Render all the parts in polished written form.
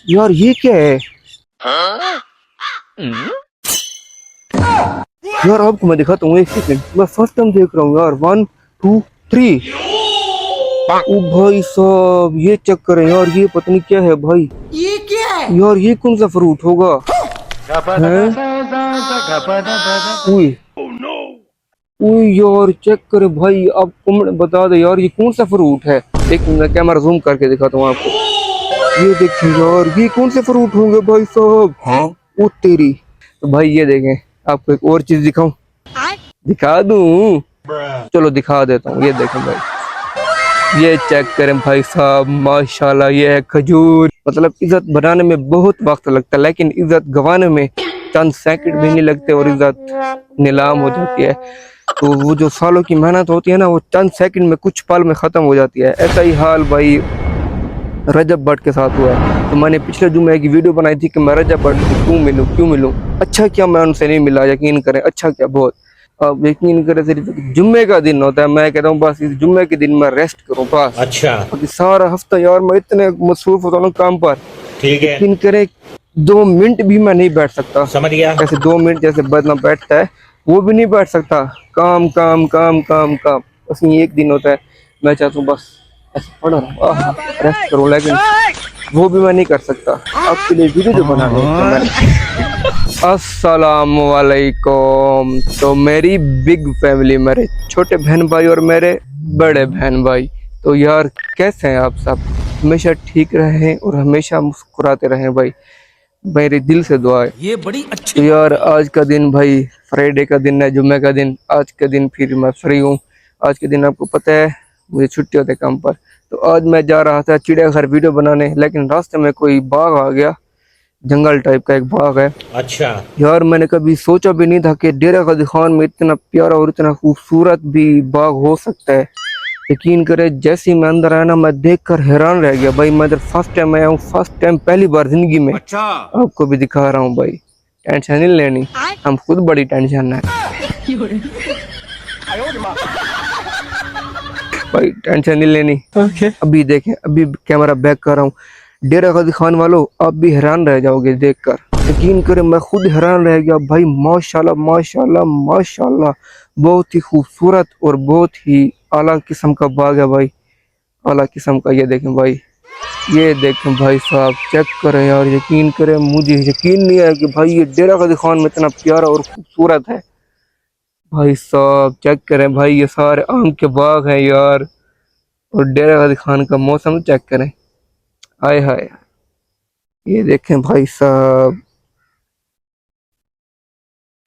यार ये क्या है यार, आपको मैं दिखाता हूँ, एक सेकंड। मैं फर्स्ट टाइम देख रहा हूँ यार। 1 2 3। ओ भाई साहब, ये चेक करें यार, ये पता नहीं क्या है भाई। ये क्या है? यार ये कौन सा फ्रूट होगा? हैं? उई उई यार, चेक करे भाई, आप कमेंट बता दे यार, ये कौन सा फ्रूट है। एक मिनट, मैं कैमरा जूम करके दिखाता हूँ आपको। ये देखिए यार, ये कौन से फ्रूट होंगे भाई साहब? हाँ, ओ तेरी। तो भाई ये देखें, आपको एक और चीज दिखाऊं, दिखा दूं? चलो दिखा देता हूँ। ये देखें भाई, ये चेक करें भाई साहब, माशाल्लाह, ये है खजूर। मतलब इज्जत बनाने में बहुत वक्त लगता है, लेकिन इज्जत गंवाने में चंद सेकंड भी नहीं लगते और इज्जत नीलाम हो जाती है। तो वो जो सालों की मेहनत होती है ना, वो चंद सेकंड में, कुछ पल में खत्म हो जाती है। ऐसा ही हाल भाई रजब भट्ट के साथ हुआ है। तो मैंने पिछले जुम्मे की वीडियो बनाई थी कि मैं रजब भट्ट से क्यों मिलूं। अच्छा क्या मैं उनसे नहीं मिला, यकीन करें, अच्छा क्या बहुत। अब यकीन करें, सिर्फ जुम्मे का दिन होता है, मैं कहता हूँ बस इस जुम्मे के दिन मैं रेस्ट करूँ बस। अच्छा, बाकी सारा हफ्ता यार मैं इतने मसरूफ होता हूँ काम पर, ठीक है, यकीन करें 2 मिनट भी मैं नहीं बैठ सकता। समझ गया। ऐसे 2 मिनट जैसे बंदा बैठता है, वो भी नहीं बैठ सकता। काम काम काम काम काम, बस ये एक दिन होता है मैं चाहता हूँ बस ऐसे पड़ा रहूं, रेस्ट करूं, लेकिन वो भी मैं नहीं कर सकता। आपके लिए वीडियो जो बनाने तो मैंने। अस्सलामु अलैकुम। तो मेरी बिग फैमिली, मेरे छोटे बहन भाई और मेरे बड़े बहन भाई, तो यार कैसे हैं आप सब? हमेशा ठीक रहें और हमेशा मुस्कुराते रहें भाई, मेरे दिल से दुआ है। ये बड़ी अच्छी तो यार आज का दिन भाई फ्राइडे का दिन है, जुम्मे का दिन। आज के दिन फिर मैं फ्री हूँ। आज के दिन आपको पता है मुझे छुट्टी होती है काम पर। तो आज मैं जा रहा था चिड़ियाघर वीडियो बनाने, लेकिन रास्ते में कोई बाघ आ गया, जंगल टाइप का एक बाघ है। अच्छा, यार मैंने कभी सोचा भी नहीं था कि डेरा गाजी खान में इतना प्यारा और इतना खूबसूरत भी बाघ हो सकता है। यकीन करे, जैसे ही मैं अंदर आया ना, मैं देखकर हैरान रह गया भाई। मैं इधर फर्स्ट टाइम आया हूँ, फर्स्ट टाइम, पहली बार जिंदगी में। अच्छा। आपको भी दिखा रहा हूँ भाई, टेंशन नहीं लेनी, हम खुद बड़ी टेंशन है भाई, टेंशन नहीं लेनी। अभी देखें, अभी कैमरा बैक कर रहा हूँ। डेरा गाजी खान वालों, आप भी हैरान रह जाओगे देखकर। यकीन करें, मैं खुद हैरान रह गया भाई। माशाल्लाह माशाल्लाह माशाल्लाह, बहुत ही खूबसूरत और बहुत ही आला किस्म का बाग है भाई, आला किस्म का। ये देखें भाई, ये देखें भाई साहब, चेक करें यार, यकीन करें, मुझे यकीन नहीं है कि भाई ये डेरा गाजी खान में इतना प्यारा और खूबसूरत है। भाई साहब चेक करें भाई, ये सारे आम के बाग हैं यार, और डेरा गाजी खान का मौसम चेक करें। हाय हाय, ये देखें भाई साहब,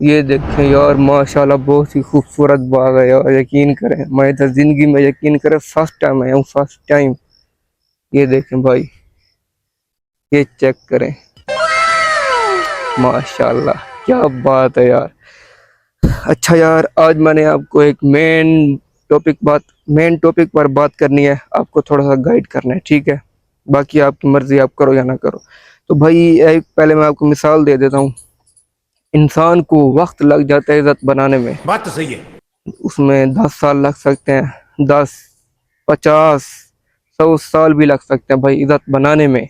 ये देखें यार, माशाल्लाह बहुत ही खूबसूरत बाग है यार। यकीन करें, मैं इधर जिंदगी में, यकीन करें, फर्स्ट टाइम आया हूँ, फर्स्ट टाइम। ये देखें भाई, ये चेक करें, माशाल्लाह, क्या बात है यार। अच्छा यार, आज मैंने आपको एक मेन टॉपिक पर बात करनी है, आपको थोड़ा सा गाइड करना है, ठीक है? बाकी आपकी मर्जी, आप करो या ना करो। तो भाई एक पहले मैं आपको मिसाल दे देता हूँ। इंसान को वक्त लग जाता है इज्जत बनाने में, बात तो सही है। उसमें 10 साल लग सकते हैं, 10, 50, 100 साल भी लग सकते हैं भाई इज्जत बनाने में।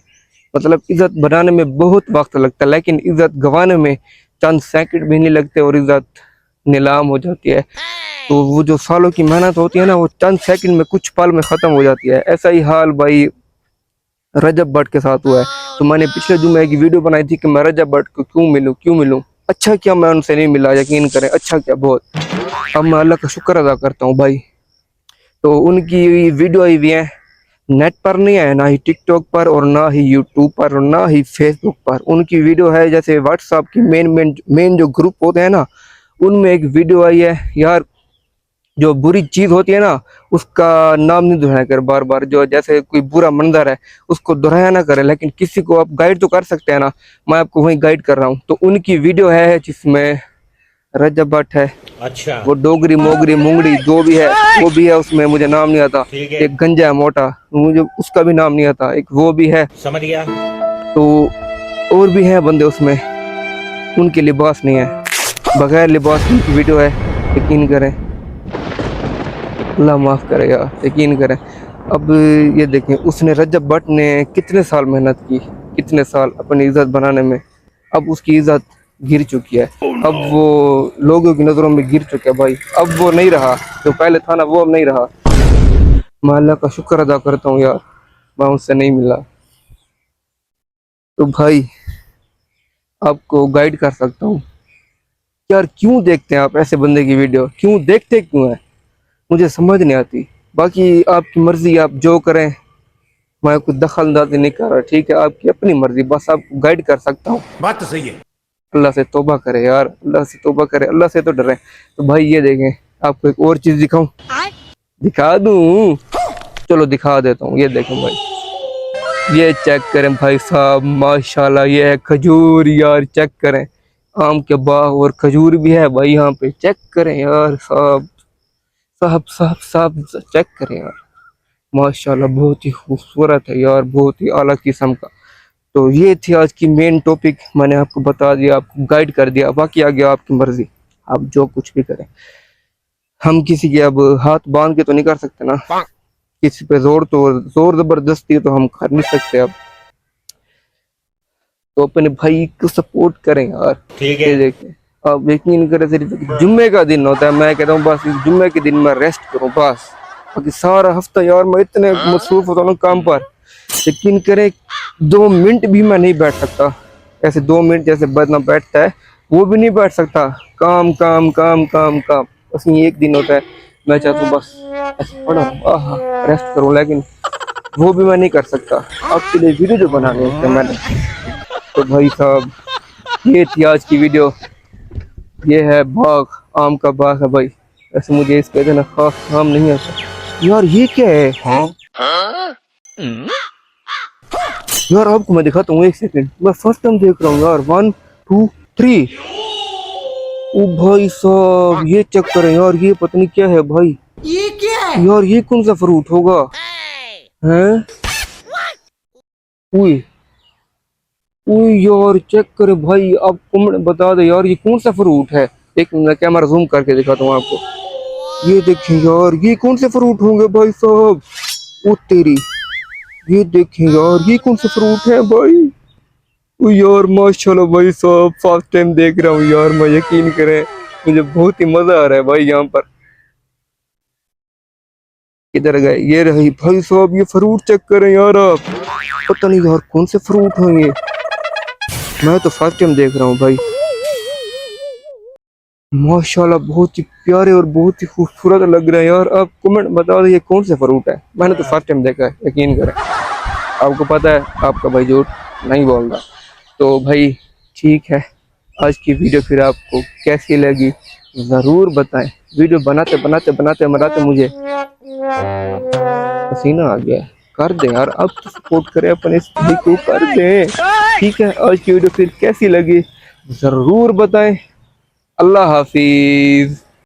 मतलब इज्जत बनाने में बहुत वक्त लगता है, लेकिन इज्जत गंवाने में चंद सेकंड भी नहीं लगते और इज्जत नीलाम हो जाती है। तो वो जो सालों की मेहनत होती है ना, वो चंद सेकंड में, कुछ पल में खत्म हो जाती है। ऐसा ही हाल भाई रजब भट्ट के साथ हुआ है। तो मैंने पिछले जुम्मे की वीडियो बनाई थी कि मैं रजब भट्ट को क्यों मिलूं। अच्छा क्या मैं उनसे नहीं मिला, यकीन करें, अच्छा क्या बहुत। अब मैं अल्लाह का शुक्र अदा करता हूँ भाई। तो उनकी वीडियो आई हुई है, नेट पर नहीं है, ना ही टिकटॉक पर और ना ही यूट्यूब पर और ना ही फेसबुक पर। उनकी वीडियो है जैसे व्हाट्सएप की मेन जो ग्रुप होते हैं ना, उनमें एक वीडियो आई है यार। जो बुरी चीज होती है ना, उसका नाम नहीं दोहराया कर बार बार। जो जैसे कोई बुरा मंजर है, उसको दोहराया ना करें, लेकिन किसी को आप गाइड तो कर सकते हैं ना। मैं आपको वही गाइड कर रहा हूँ। तो उनकी वीडियो है जिसमें रजब भट्ट है, अच्छा, वो डोगरी मोगरी मुंगड़ी जो भी है वो भी है उसमें, मुझे नाम नहीं आता। ठीक है, एक गंजा है मोटा, मुझे उसका भी नाम नहीं आता, एक वो भी है। समझ गया। तो और भी हैं बंदे उसमें, उनके लिबास नहीं है, बगैर लिबास की वीडियो है। यकीन करें, अल्लाह माफ़ करे यार, यकीन करें। अब ये देखें, उसने, रजब भट्ट ने कितने साल मेहनत की, कितने साल अपनी इज्जत बनाने में, अब उसकी इज्जत गिर चुकी है। अब वो लोगों की नज़रों में गिर चुका है भाई। अब वो नहीं रहा, जो पहले था ना वो अब नहीं रहा। मैं अल्लाह का शुक्र अदा करता हूँ यार, मैं उससे नहीं मिला। तो भाई आपको गाइड कर सकता हूँ यार, क्यों देखते हैं आप ऐसे बंदे की वीडियो, क्यों देखते क्यों हैं, मुझे समझ नहीं आती। बाकी आपकी मर्जी, आप जो करें, मैं कुछ दखल अंदाजी नहीं कर रहा, ठीक है, आपकी अपनी मर्जी, बस आपको गाइड कर सकता हूँ। बात तो सही है। अल्लाह से तौबा करे यार, अल्लाह से तौबा करे, अल्लाह से तो डरे। तो भाई ये देखें, आपको एक और चीज दिखाऊं, दिखा दूं, चलो दिखा देता हूँ। ये देखें भाई, ये चेक करें भाई साहब, माशाल्लाह ये है खजूर यार, चेक करें, आम के बाग और खजूर भी है भाई यहाँ पे, चेक करें यार साहब, साहब साहब साहब चेक करें यार, माशाल्लाह बहुत ही खूबसूरत है यार, बहुत ही आला किस्म का। तो ये थी आज की मेन टॉपिक, मैंने आपको बता दिया, आपको गाइड कर दिया, बाकी आगे आपकी मर्जी, आप जो कुछ भी करें। हम किसी के अब हाथ बांध के तो नहीं कर सकते ना, किसी पे जोर जबरदस्ती तो हम कर नहीं सकते अब। तो अपने भाई को सपोर्ट करें यार। ठीक ये है। देखें, आप यकीन करें, सिर्फ जुम्मे का दिन होता है, मैं कहता हूँ बस इस जुम्मे के दिन में रेस्ट करूँ बस, बाकी सारा हफ्ता यार मैं इतने मसरूफ होता हूँ काम पर, यकीन करें 2 मिनट भी मैं नहीं बैठ सकता। ऐसे 2 मिनट जैसे बंदा बैठता है वो भी नहीं बैठ सकता, काम काम काम काम काम। बस ये एक दिन होता है, मैं चाहता हूँ बस ऐसे पड़ा रहूं, आहा रेस्ट करूँ, लेकिन वो भी मैं नहीं कर सकता। आपके लिए वीडियो जो बनाने होते हैं मैंने। तो भाई साहब ये थी आज की वीडियो। ये है बाग, आम का बाग है भाई। वैसे मुझे इसका इतना खास नाम नहीं आता यार, ये क्या है? यार आपको मैं दिखाता हूँ, एक सेकंड, मैं फर्स्ट टाइम देख रहा हूँ यार। 1 2 3, ओ भाई साहब ये चेक करें यार, ये पता नहीं क्या है भाई, ये क्या है? यार ये कौन सा फ्रूट होगा हैं? उई उई यार चेक करे भाई, आप कमेंट बता दे यार ये कौन सा फ्रूट है। एक मिनट कैमरा जूम करके दिखाता हूँ आपको। ये देखें यार, ये कौन से फ्रूट होंगे भाई साहब, ओ तेरी, ये देखें यार ये कौन सा फ्रूट है भाई। ओ यार माशाल्लाह भाई साहब, फर्स्ट टाइम देख रहा हूँ यार मैं, यकीन करें मुझे बहुत ही मजा आ रहा है भाई यहाँ पर। किधर गए, ये रही भाई साहब, ये फ्रूट चेक करें यार आप, पता नहीं यार कौन से फ्रूट हैं ये, मैं तो फर्स्ट टाइम देख रहा हूँ भाई। माशाल्लाह बहुत ही प्यारे और बहुत ही खूबसूरत लग रहे हैं यार। आप कमेंट बता दो ये कौन से फ्रूट है, मैंने तो फर्स्ट टाइम देखा है, यकीन करें। आपको पता है आपका भाई झूठ नहीं बोल रहा। तो भाई ठीक है, आज की वीडियो फिर आपको कैसी लगी ज़रूर बताएं। वीडियो बनाते बनाते बनाते बनाते मुझे पसीना आ गया है। कर दे यार, अब तो सपोर्ट करें अपने इस भाई को, कर दे। ठीक है, आज की वीडियो फिर कैसी लगी ज़रूर बताएं। अल्लाह हाफिज़।